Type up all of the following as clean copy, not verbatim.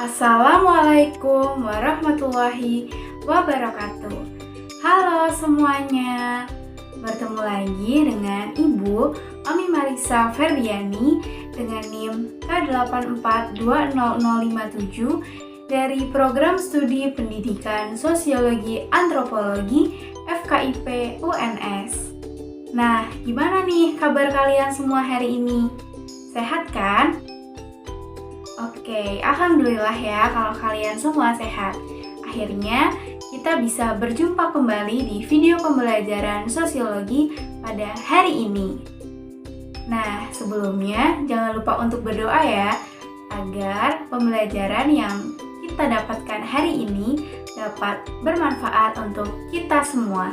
Assalamualaikum warahmatullahi wabarakatuh. Halo semuanya, bertemu lagi dengan Ibu Ami Marisa Ferdiani dengan NIM K84200057 dari Program Studi Pendidikan Sosiologi Antropologi FKIP UNS. Nah, gimana nih kabar kalian semua hari ini? Sehat kan? Oke, alhamdulillah ya kalau kalian semua sehat. Akhirnya kita bisa berjumpa kembali di video pembelajaran sosiologi pada hari ini. Nah, sebelumnya jangan lupa untuk berdoa ya, agar pembelajaran yang kita dapatkan hari ini dapat bermanfaat untuk kita semua.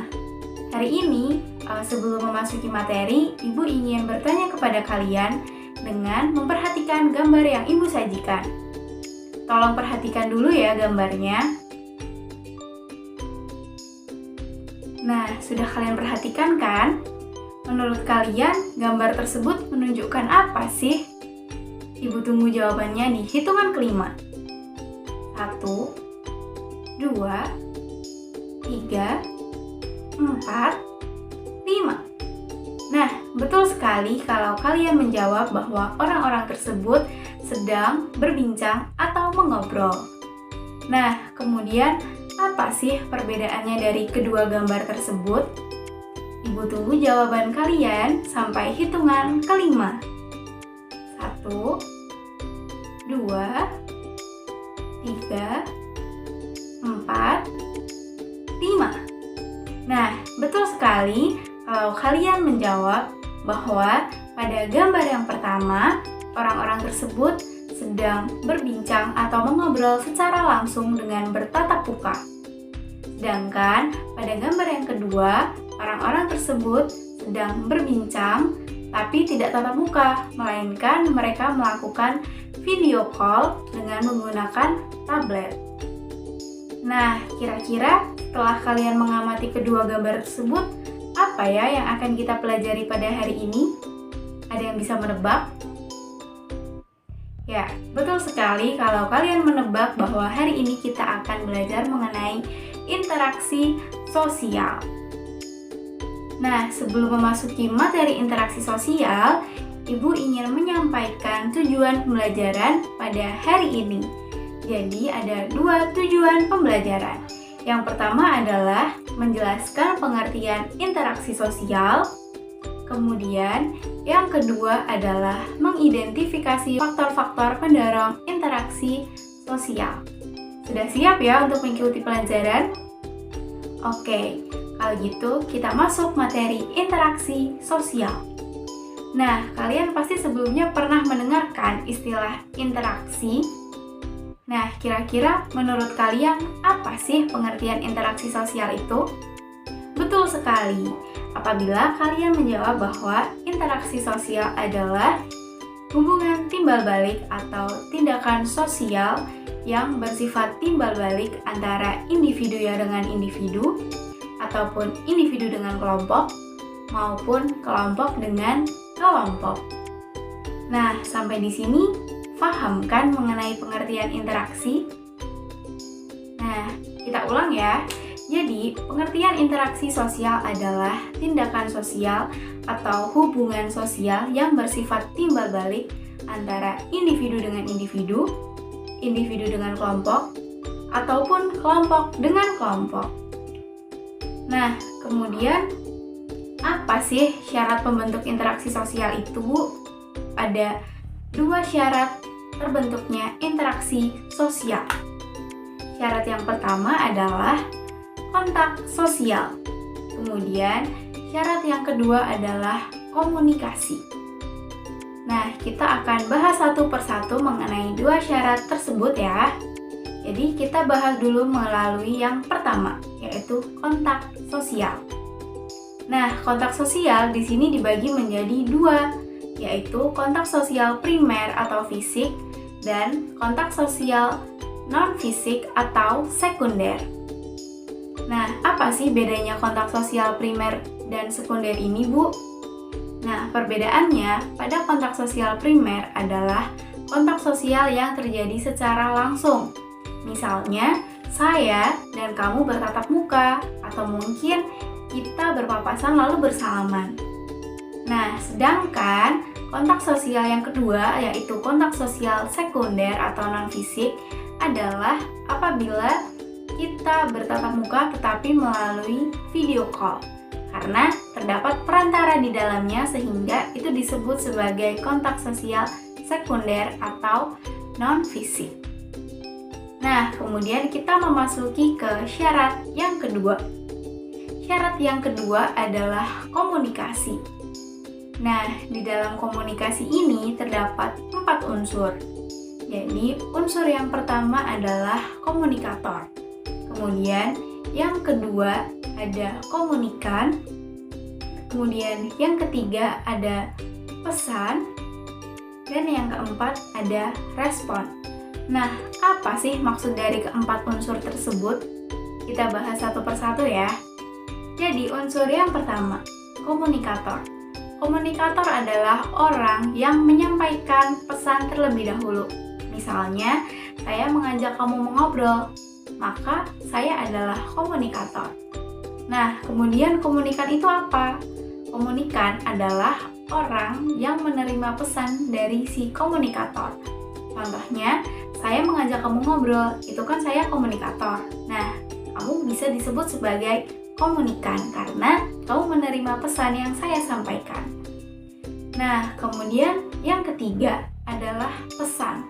Hari ini, sebelum memasuki materi, Ibu ingin bertanya kepada kalian dengan memperhatikan gambar yang Ibu sajikan. Tolong perhatikan dulu ya gambarnya. Nah, sudah kalian perhatikan kan? Menurut kalian, gambar tersebut menunjukkan apa sih? Ibu tunggu jawabannya di hitungan kelima. 1, 2, 3, 4, 5. Nah, betul sekali kalau kalian menjawab bahwa orang-orang tersebut sedang berbincang atau mengobrol. Nah, kemudian apa sih perbedaannya dari kedua gambar tersebut? Ibu tunggu jawaban kalian sampai hitungan kelima. 1, 2, 3, 4, 5. Nah, betul sekali kalau kalian menjawab bahwa pada gambar yang pertama, orang-orang tersebut sedang berbincang atau mengobrol secara langsung dengan bertatap muka. Sedangkan pada gambar yang kedua, orang-orang tersebut sedang berbincang tapi tidak tatap muka, melainkan mereka melakukan video call dengan menggunakan tablet. Nah, kira-kira setelah kalian mengamati kedua gambar tersebut, apa ya yang akan kita pelajari pada hari ini? Ada yang bisa menebak? Ya, betul sekali kalau kalian menebak bahwa hari ini kita akan belajar mengenai interaksi sosial. Nah, sebelum memasuki materi interaksi sosial, Ibu ingin menyampaikan tujuan pembelajaran pada hari ini. Jadi, ada 2 tujuan pembelajaran. Yang pertama adalah menjelaskan pengertian interaksi sosial. Kemudian, yang kedua adalah mengidentifikasi faktor-faktor pendorong interaksi sosial. Sudah siap ya untuk mengikuti pelajaran? Oke, kalau gitu kita masuk materi interaksi sosial. Nah, kalian pasti sebelumnya pernah mendengarkan istilah interaksi. Nah, kira-kira menurut kalian apa sih pengertian interaksi sosial itu? Betul sekali, apabila kalian menjawab bahwa interaksi sosial adalah hubungan timbal balik atau tindakan sosial yang bersifat timbal balik antara individu dengan individu, ataupun individu dengan kelompok, maupun kelompok dengan kelompok. Nah, sampai di sini paham kan mengenai pengertian interaksi? Nah, kita ulang ya. Jadi, pengertian interaksi sosial adalah tindakan sosial atau hubungan sosial yang bersifat timbal balik antara individu dengan individu, individu dengan kelompok, ataupun kelompok dengan kelompok. Nah, kemudian apa sih syarat pembentuk interaksi sosial itu? Ada 2 syarat terbentuknya interaksi sosial. Syarat yang pertama adalah kontak sosial. Kemudian, syarat yang kedua adalah komunikasi. Nah, kita akan bahas satu persatu mengenai 2 syarat tersebut ya. Jadi, kita bahas dulu melalui yang pertama, yaitu kontak sosial. Nah, kontak sosial di sini dibagi menjadi 2, yaitu kontak sosial primer atau fisik dan kontak sosial non-fisik atau sekunder. Nah, apa sih bedanya kontak sosial primer dan sekunder ini, Bu? Nah, perbedaannya pada kontak sosial primer adalah kontak sosial yang terjadi secara langsung. Misalnya, saya dan kamu bertatap muka, atau mungkin kita berpapasan lalu bersalaman. Nah, sedangkan kontak sosial yang kedua, yaitu kontak sosial sekunder atau non-fisik, adalah apabila kita bertatap muka tetapi melalui video call. Karena terdapat perantara di dalamnya sehingga itu disebut sebagai kontak sosial sekunder atau non-fisik. Nah, kemudian kita memasuki ke syarat yang kedua. Syarat yang kedua adalah komunikasi. Nah, di dalam komunikasi ini terdapat 4 unsur. Jadi, unsur yang pertama adalah komunikator. Kemudian, yang kedua ada komunikan. Kemudian, yang ketiga ada pesan. Dan yang keempat ada respon. Nah, apa sih maksud dari keempat unsur tersebut? Kita bahas satu persatu ya. Jadi, unsur yang pertama, komunikator. Komunikator adalah orang yang menyampaikan pesan terlebih dahulu. Misalnya, saya mengajak kamu mengobrol, maka saya adalah komunikator. Nah, kemudian komunikan itu apa? Komunikan adalah orang yang menerima pesan dari si komunikator. Contohnya, saya mengajak kamu ngobrol, itu kan saya komunikator. Nah, kamu bisa disebut sebagai komunikan karena kamu menerima pesan yang saya sampaikan. Nah, kemudian yang ketiga adalah pesan.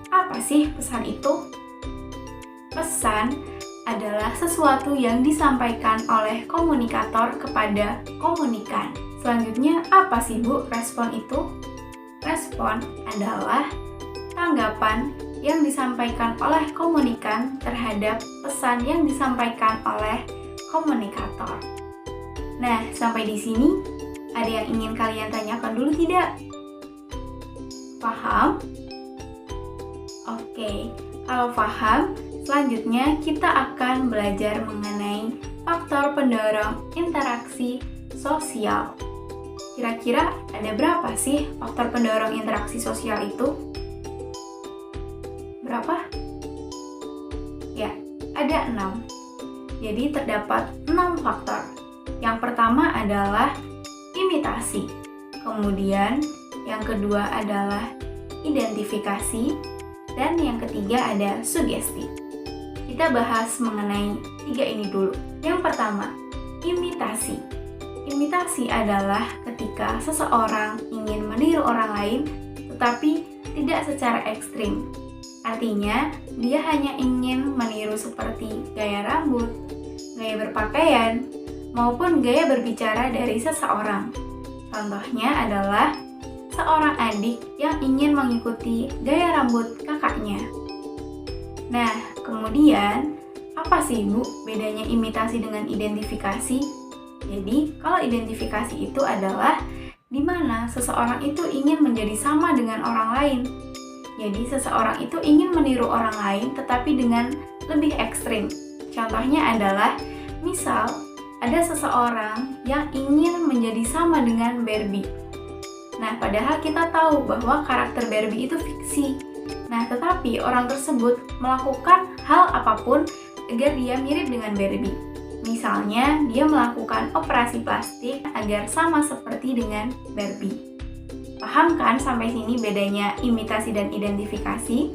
Apa sih pesan itu? Pesan adalah sesuatu yang disampaikan oleh komunikator kepada komunikan. Selanjutnya, apa sih Bu respon itu? Respon adalah tanggapan yang disampaikan oleh komunikan terhadap pesan yang disampaikan oleh komunikator. Nah, sampai di sini ada yang ingin kalian tanyakan dulu tidak? Paham? Oke, kalau paham, selanjutnya kita akan belajar mengenai faktor pendorong interaksi sosial. Kira-kira ada berapa sih faktor pendorong interaksi sosial itu? Berapa? Ya, ada 6. Jadi terdapat 6 faktor. Yang pertama adalah imitasi. Kemudian yang kedua adalah identifikasi. Dan yang ketiga ada sugesti. Kita bahas mengenai 3 ini dulu. Yang pertama, imitasi. Imitasi adalah ketika seseorang ingin meniru orang lain tetapi tidak secara ekstrim. Artinya, dia hanya ingin meniru seperti gaya rambut, gaya berpakaian, maupun gaya berbicara dari seseorang. Contohnya adalah seorang adik yang ingin mengikuti gaya rambut kakaknya. Nah, kemudian apa sih Bu bedanya imitasi dengan identifikasi? Jadi, kalau identifikasi itu adalah di mana seseorang itu ingin menjadi sama dengan orang lain. Jadi, seseorang itu ingin meniru orang lain tetapi dengan lebih ekstrim. Contohnya adalah, misal ada seseorang yang ingin menjadi sama dengan Barbie. Nah, padahal kita tahu bahwa karakter Barbie itu fiksi. Nah, tetapi orang tersebut melakukan hal apapun agar dia mirip dengan Barbie. Misalnya, dia melakukan operasi plastik agar sama seperti dengan Barbie. Paham kan sampai sini bedanya imitasi dan identifikasi?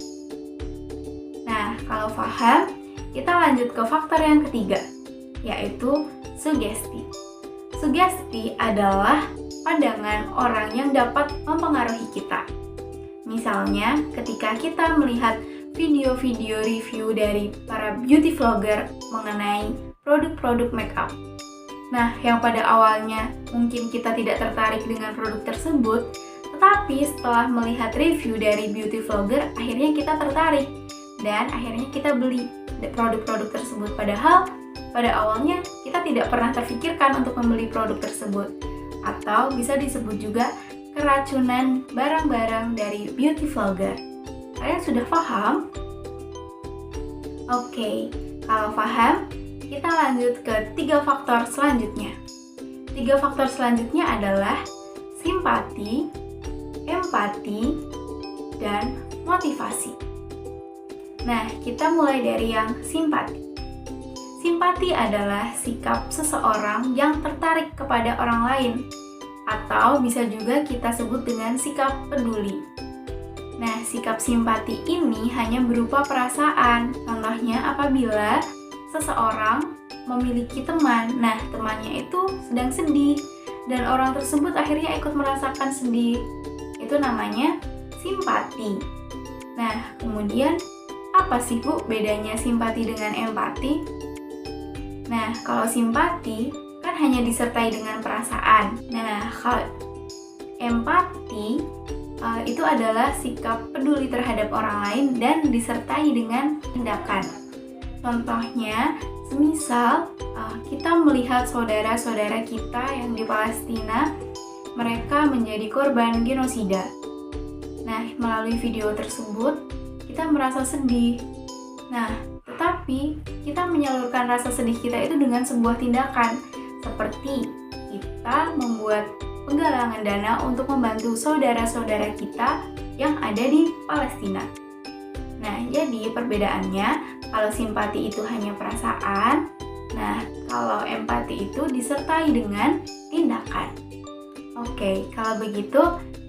Nah, kalau paham, kita lanjut ke faktor yang ketiga, yaitu sugesti. Sugesti adalah pandangan orang yang dapat mempengaruhi kita. Misalnya, ketika kita melihat video-video review dari para beauty vlogger mengenai produk-produk makeup. Nah, yang pada awalnya mungkin kita tidak tertarik dengan produk tersebut, tetapi setelah melihat review dari beauty vlogger, akhirnya kita tertarik dan akhirnya kita beli produk-produk tersebut. Padahal pada awalnya kita tidak pernah terfikirkan untuk membeli produk tersebut. Atau bisa disebut juga keracunan barang-barang dari beauty vlogger. Kalian sudah paham? Oke, kalau paham, kita lanjut ke 3 faktor selanjutnya. 3 faktor selanjutnya adalah simpati, empati, dan motivasi. Nah, kita mulai dari yang simpati. Simpati adalah sikap seseorang yang tertarik kepada orang lain, atau bisa juga kita sebut dengan sikap peduli. Nah, sikap simpati ini hanya berupa perasaan. Contohnya apabila seseorang memiliki teman, nah temannya itu sedang sedih, dan orang tersebut akhirnya ikut merasakan sedih. Itu namanya simpati. Nah, kemudian apa sih Bu bedanya simpati dengan empati? Nah, kalau simpati kan hanya disertai dengan perasaan. Nah, kalau empati itu adalah sikap peduli terhadap orang lain dan disertai dengan tindakan. Contohnya, semisal kita melihat saudara-saudara kita yang di Palestina, mereka menjadi korban genosida. Nah, melalui video tersebut, kita merasa sedih. Nah, tetapi kita menyalurkan rasa sedih kita itu dengan sebuah tindakan, seperti kita membuat penggalangan dana untuk membantu saudara-saudara kita yang ada di Palestina. Nah, jadi perbedaannya, kalau simpati itu hanya perasaan, nah kalau empati itu disertai dengan tindakan. Oke, kalau begitu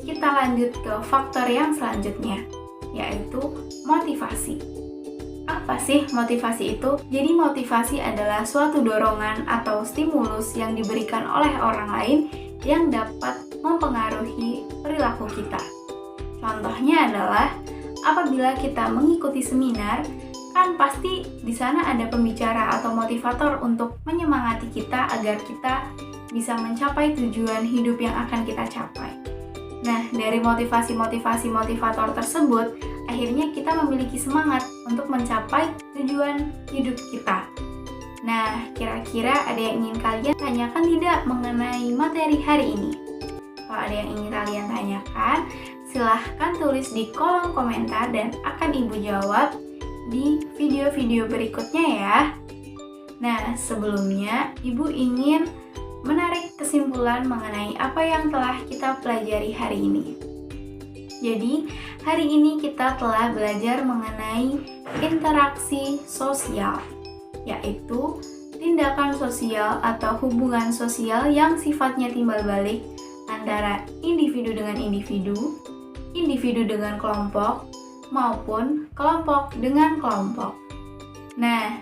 kita lanjut ke faktor yang selanjutnya, yaitu motivasi. Apa sih motivasi itu? Jadi motivasi adalah suatu dorongan atau stimulus yang diberikan oleh orang lain yang dapat mempengaruhi perilaku kita. Contohnya adalah apabila kita mengikuti seminar, kan pasti di sana ada pembicara atau motivator untuk menyemangati kita agar kita bisa mencapai tujuan hidup yang akan kita capai. Nah, dari motivasi motivator tersebut, akhirnya kita memiliki semangat untuk mencapai tujuan hidup kita. Nah, kira-kira ada yang ingin kalian tanyakan tidak mengenai materi hari ini? Kalau ada yang ingin kalian tanyakan, silahkan tulis di kolom komentar dan akan Ibu jawab di video-video berikutnya ya. Nah, sebelumnya Ibu ingin menarik kesimpulan mengenai apa yang telah kita pelajari hari ini. Jadi, hari ini kita telah belajar mengenai interaksi sosial, yaitu tindakan sosial atau hubungan sosial yang sifatnya timbal balik antara individu dengan individu, individu dengan kelompok, maupun kelompok dengan kelompok. Nah,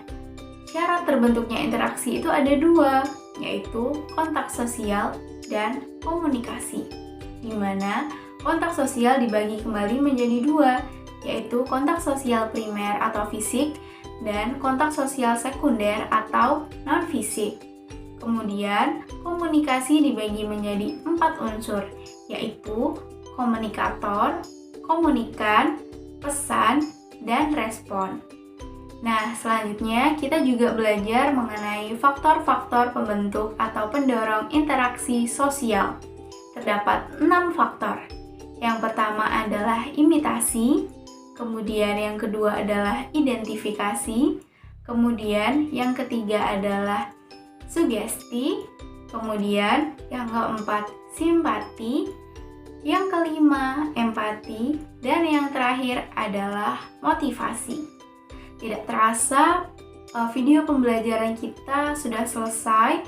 syarat terbentuknya interaksi itu ada dua, yaitu kontak sosial dan komunikasi, di mana kontak sosial dibagi kembali menjadi dua, yaitu kontak sosial primer atau fisik dan kontak sosial sekunder atau non-fisik. Kemudian, komunikasi dibagi menjadi 4 unsur, yaitu komunikator, komunikan, pesan, dan respon. Nah, selanjutnya kita juga belajar mengenai faktor-faktor pembentuk atau pendorong interaksi sosial. Terdapat 6 faktor. Yang pertama adalah imitasi, kemudian yang kedua adalah identifikasi, kemudian yang ketiga adalah sugesti, kemudian yang keempat simpati, yang kelima empati, dan yang terakhir adalah motivasi. Tidak terasa video pembelajaran kita sudah selesai.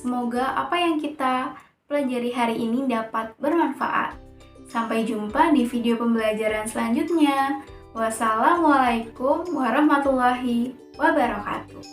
Semoga apa yang kita pelajari hari ini dapat bermanfaat. Sampai jumpa di video pembelajaran selanjutnya. Wassalamualaikum warahmatullahi wabarakatuh.